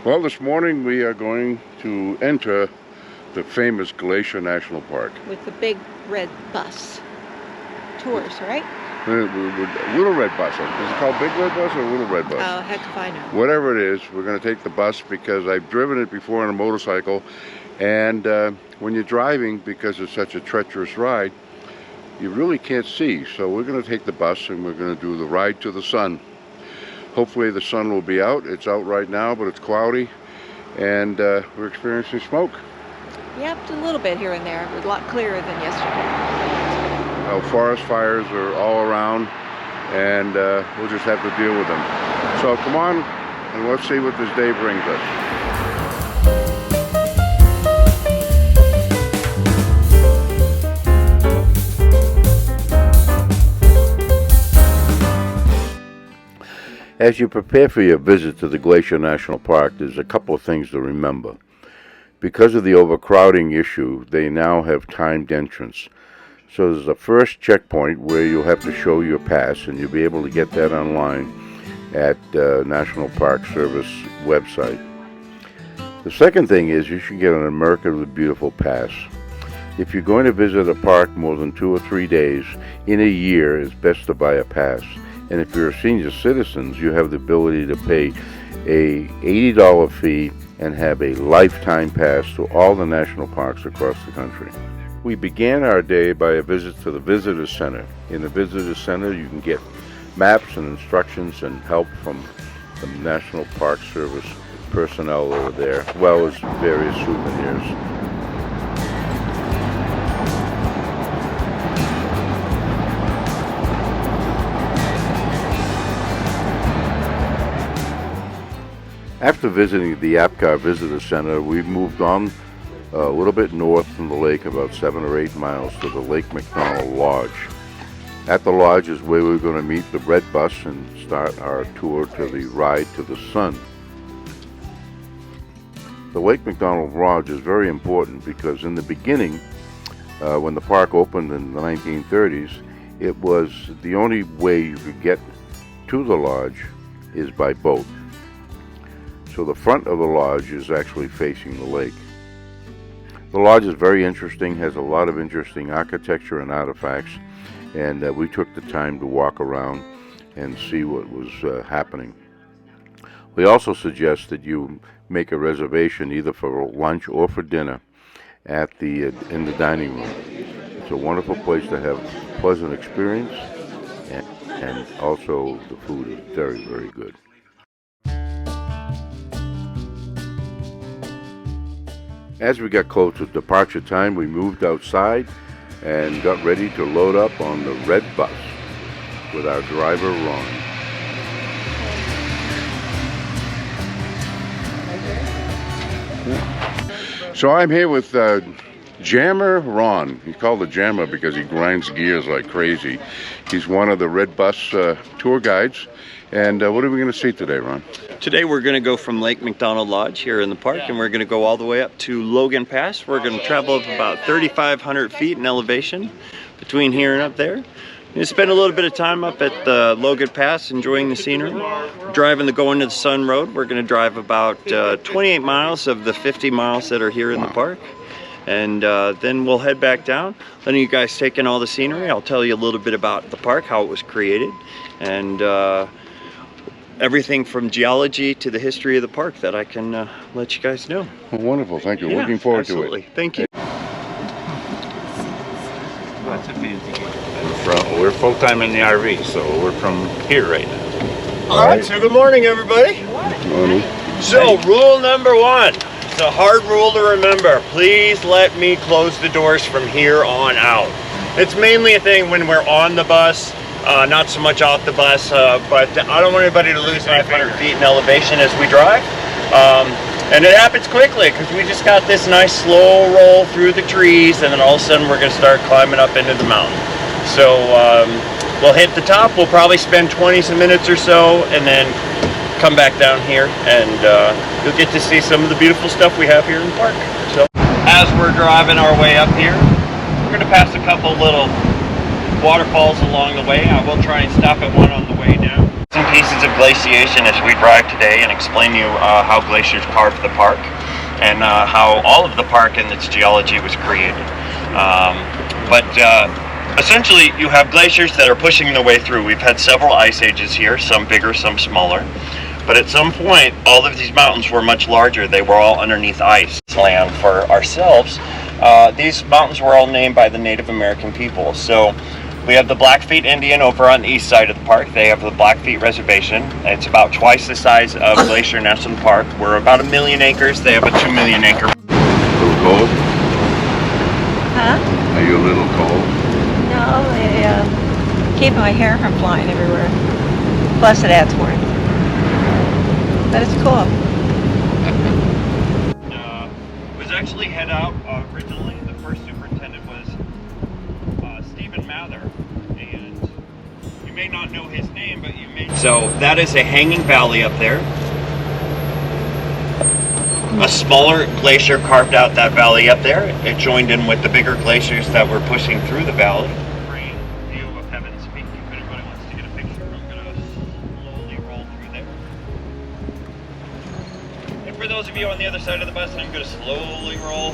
Well, this morning we are going to enter the famous Glacier National Park. With the big red bus. Tours, right? Little red bus. Is it called big red bus or little red bus? Oh, heck if I know. Whatever it is, we're going to take the bus because I've driven it before on a motorcycle. And when you're driving, because it's such a treacherous ride, you really can't see. So we're going to take the bus and we're going to do the ride to the sun. Hopefully the sun will be out. It's out right now, but it's cloudy. And we're experiencing smoke. Yep, a little bit here and there. It was a lot clearer than yesterday. Forest fires are all around, and we'll just have to deal with them. So come on, and let's see what this day brings us. As you prepare for your visit to the Glacier National Park, there's a couple of things to remember. Because of the overcrowding issue, they now have timed entrance. So there's a first checkpoint where you'll have to show your pass, and you'll be able to get that online at National Park Service website. The second thing is you should get an America the Beautiful pass. If you're going to visit a park more than 2 or 3 days in a year, it's best to buy a pass. And if you're a senior citizen, you have the ability to pay a $80 fee and have a lifetime pass to all the national parks across the country. We began our day by a visit to the Visitor Center. In the Visitor Center, you can get maps and instructions and help from the National Park Service personnel over there, as well as various souvenirs. After visiting the Apgar Visitor Center, we moved on a little bit north from the lake, about 7 or 8 miles, to the Lake McDonald Lodge. At the lodge is where we're going to meet the red bus and start our tour to the ride to the sun. The Lake McDonald Lodge is very important because in the beginning, when the park opened in the 1930s, it was the only way you could get to the lodge is by boat. So the front of the lodge is actually facing the lake. The lodge is very interesting, has a lot of interesting architecture and artifacts, and we took the time to walk around and see what was happening. We also suggest that you make a reservation either for lunch or for dinner at in the dining room. It's a wonderful place to have a pleasant experience, and also the food is very, very good. As we got close to departure time, we moved outside and got ready to load up on the red bus with our driver, Ron. So I'm here with Jammer Ron. He's called the Jammer because he grinds gears like crazy. He's one of the red bus tour guides. And what are we going to see today, Ron? Today we're going to go from Lake McDonald Lodge here in the park, and we're going to go all the way up to Logan Pass. We're going to travel up about 3,500 feet in elevation between here and up there. You spend a little bit of time up at the Logan Pass enjoying the scenery. Driving the Going to the Sun Road, we're going to drive about 28 miles of the 50 miles that are here in the park. And then we'll head back down, letting you guys take in all the scenery. I'll tell you a little bit about the park, how it was created, and everything from geology to the history of the park that I can let you guys know. Well, wonderful, thank you. Yeah, looking forward to it. Thank you. We're full-time in the RV, so we're from here right now. All right, so good morning, everybody. Good morning. So rule number 1, it's a hard rule to remember. Please let me close the doors from here on out. It's mainly a thing when we're on the bus, not so much off the bus, but I don't want anybody to lose 500 feet in elevation as we drive. And it happens quickly because we just got this nice slow roll through the trees, and then all of a sudden we're going to start climbing up into the mountain. So we'll hit the top, we'll probably spend 20 minutes or so, and then come back down here, and you'll get to see some of the beautiful stuff we have here in the park. So as we're driving our way up here, we're going to pass a couple little waterfalls along the way. I will try and stop at one on the way down. Some pieces of glaciation as we drive today and explain to you how glaciers carved the park and how all of the park and its geology was created. Essentially, you have glaciers that are pushing their way through. We've had several ice ages here, some bigger, some smaller. But at some point, all of these mountains were much larger. They were all underneath ice. Land for ourselves. These mountains were all named by the Native American people. So we have the Blackfeet Indian over on the east side of the park. They have the Blackfeet Reservation. It's about twice the size of Glacier National Park. We're about 1 million acres. They have a 2 million acre. A little cold? Huh? Are you a little cold? No, they keep my hair from flying everywhere. Plus it adds warmth. But it's cool. Was actually head out originally. The first superintendent was Stephen Mather, and you may not know his name, but you may. So that is a hanging valley up there. A smaller glacier carved out that valley up there. It joined in with the bigger glaciers that were pushing through the valley. Great view of Heaven's Peak. If anybody wants to get a picture, I'm going to slowly roll through there. And for those of you on the other side of the bus, I'm going to slowly roll.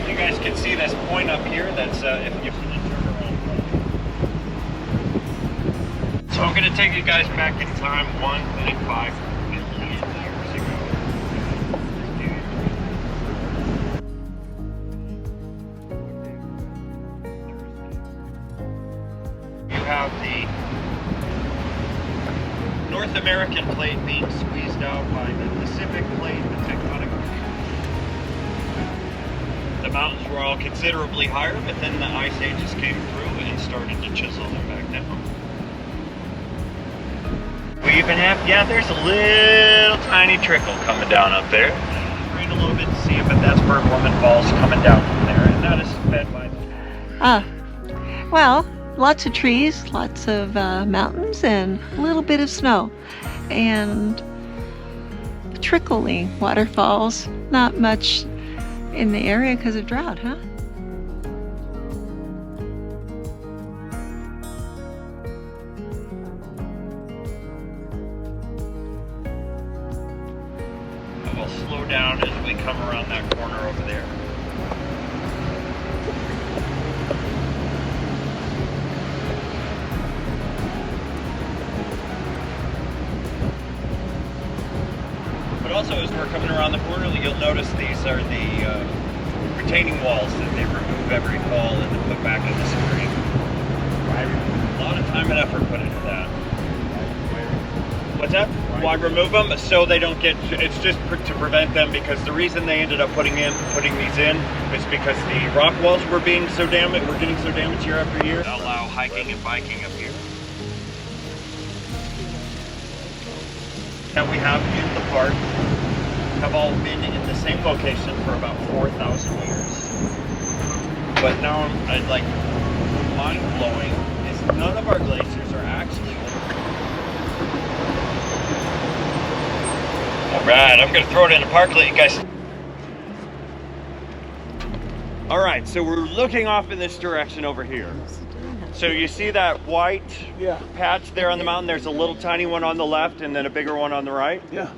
You guys can see this point up here. That's if you turn around. So I'm going to take you guys back in time 1.5 million years ago. You have the North American plate being squeezed out by the Pacific plate, the tectonic. The mountains were all considerably higher, but then the ice ages came through and started to chisel them back down. We even have, yeah, there's a little tiny trickle coming down up there. Rain a little bit to see it, but that's Bird Woman Falls coming down from there, and that is fed by the... Well, lots of trees, lots of mountains, and a little bit of snow. And trickling waterfalls, not much in the area because of drought, huh? We'll slow down as we come around that corner over there. But also, as we're coming around the corner, you'll notice these are the retaining walls that they remove every fall and then put back in the spring. A lot of time and effort put into that. What's that? Why remove them? So they don't get, it's just to prevent them, because the reason they ended up putting these in is because the rock walls were being so damaged, were getting so damaged year after year. Allow hiking and biking up here. That we have in the park have all been in the same location for about 4,000 years. But now I'm like, mind-blowing is none of our glaciers are actually old. Alright, I'm going to throw it in the park, let you guys... Alright, so we're looking off in this direction over here. So you see that white patch there on the mountain? There's a little tiny one on the left and then a bigger one on the right? Yeah.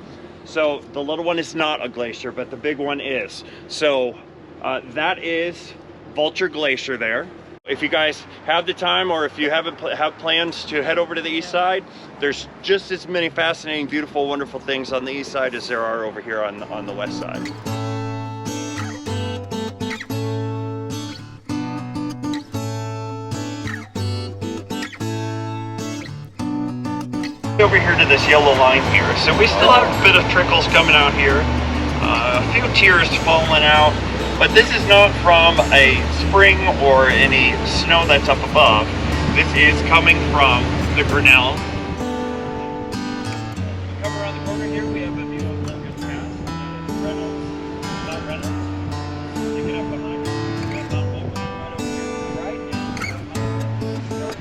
So the little one is not a glacier, but the big one is. So that is Vulture Glacier there. If you guys have the time, or if you have plans to head over to the east side, there's just as many fascinating, beautiful, wonderful things on the east side as there are over here on the west side. Over here to this yellow line here. So we still have a bit of trickles coming out here. A few tears falling out. But this is not from a spring or any snow that's up above. This is coming from the Grinnell. Come around the corner here, we have a view of Logan Pass. Reynolds, Mount Reynolds. You get up behind us. We got Mount Logan right over here to the right.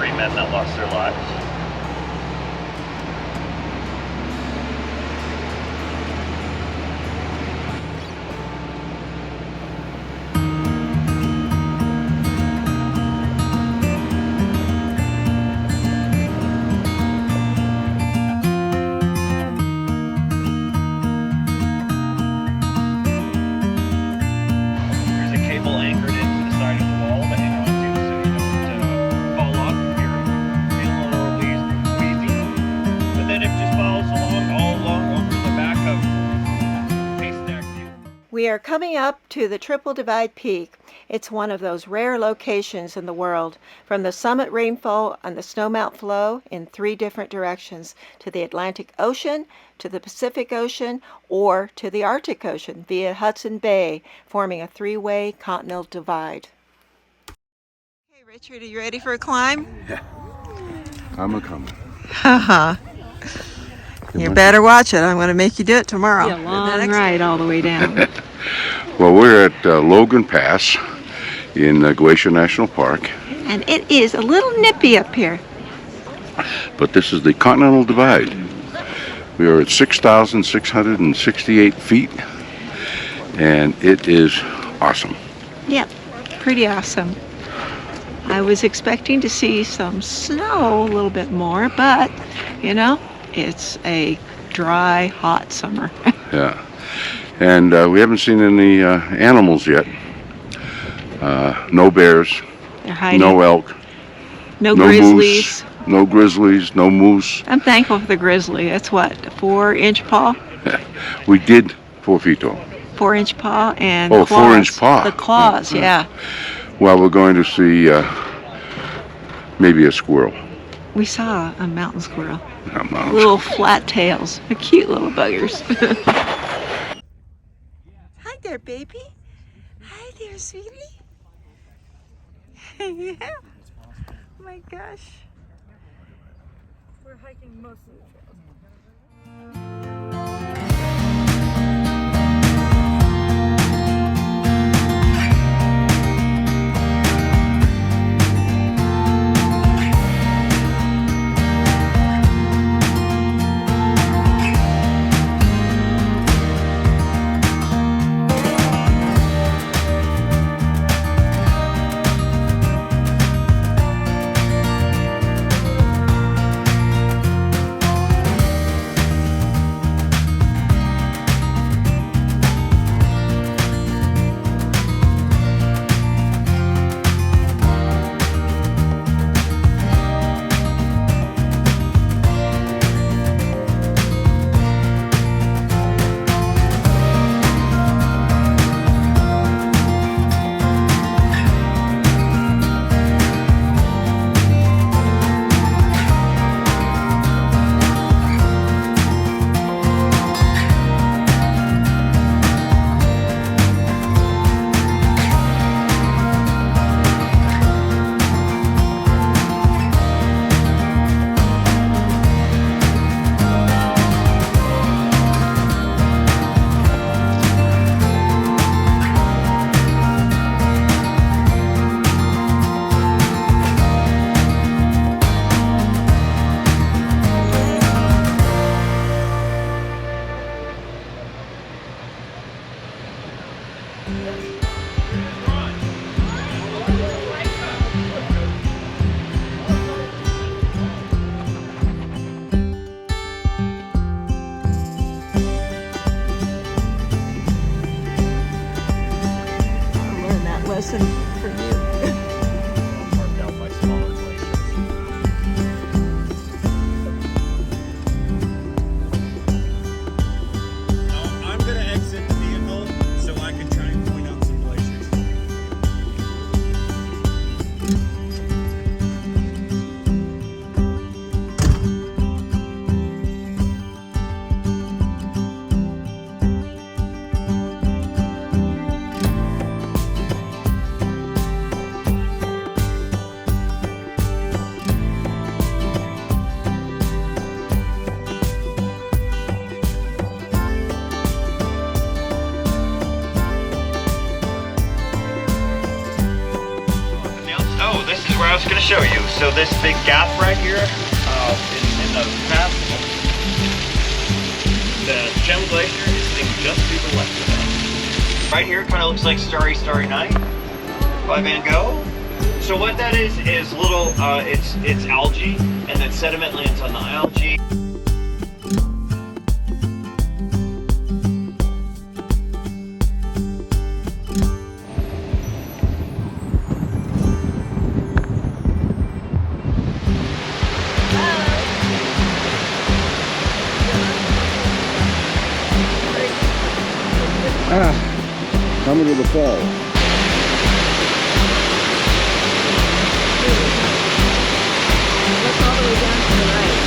3 men that lost their lives. We are coming up to the Triple Divide Peak. It's one of those rare locations in the world. From the summit rainfall and the snowmelt flow in 3 different directions, to the Atlantic Ocean, to the Pacific Ocean, or to the Arctic Ocean via Hudson Bay, forming a 3-way continental divide. Hey Richard, are you ready for a climb? Yeah, I'm a coming. Haha. You better watch it. I'm going to make you do it tomorrow. Be a long ride all the way down. Well, we're at Logan Pass in Glacier National Park. And it is a little nippy up here. But this is the Continental Divide. We are at 6,668 feet, and it is awesome. Yep, pretty awesome. I was expecting to see some snow a little bit more, but, you know, it's a dry, hot summer. Yeah. And we haven't seen any animals yet. No bears, They're hiding. no elk, No no grizzlies. moose, no grizzlies, no moose. I'm thankful for the grizzly. That's what, a 4-inch paw? We did 4 feet tall. 4-inch paw and Oh, claws. 4-inch paw. The claws, yeah. Well, we're going to see maybe a squirrel. We saw a mountain squirrel. Not Little flat tails. They're cute little buggers. Hi there, baby. Hi there, sweetie. Yeah. Oh my gosh. We're hiking most of the trails. lesson for you. Marked out by smaller glaciers. Now, I'm going to exit the vehicle so I can try and point out some glaciers. is where I was going to show you. So this big gap right here in the map, the Gem Glacier is sitting just to the left of that. Right here kind of looks like Starry Starry Night by Van Gogh. So what that is little, it's algae, and then sediment lands on the algae. Coming to the fall. Look all the way down to the right.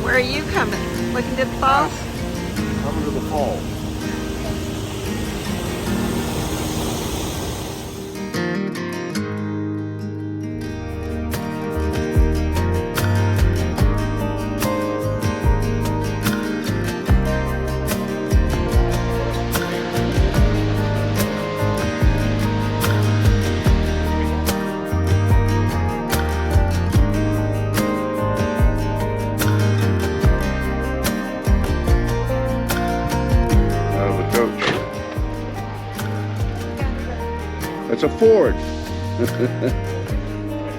Where are you coming? Looking to the falls? Coming to the fall. It's a Ford.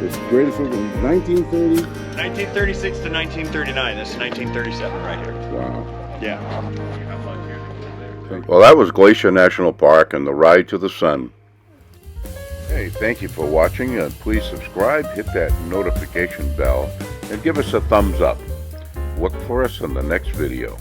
It's great from 1930. 1936 to 1939. This is 1937 right here. Wow. Yeah. Well, that was Glacier National Park and the ride to the sun. Hey, thank you for watching, and please subscribe, hit that notification bell, and give us a thumbs up. Look for us in the next video.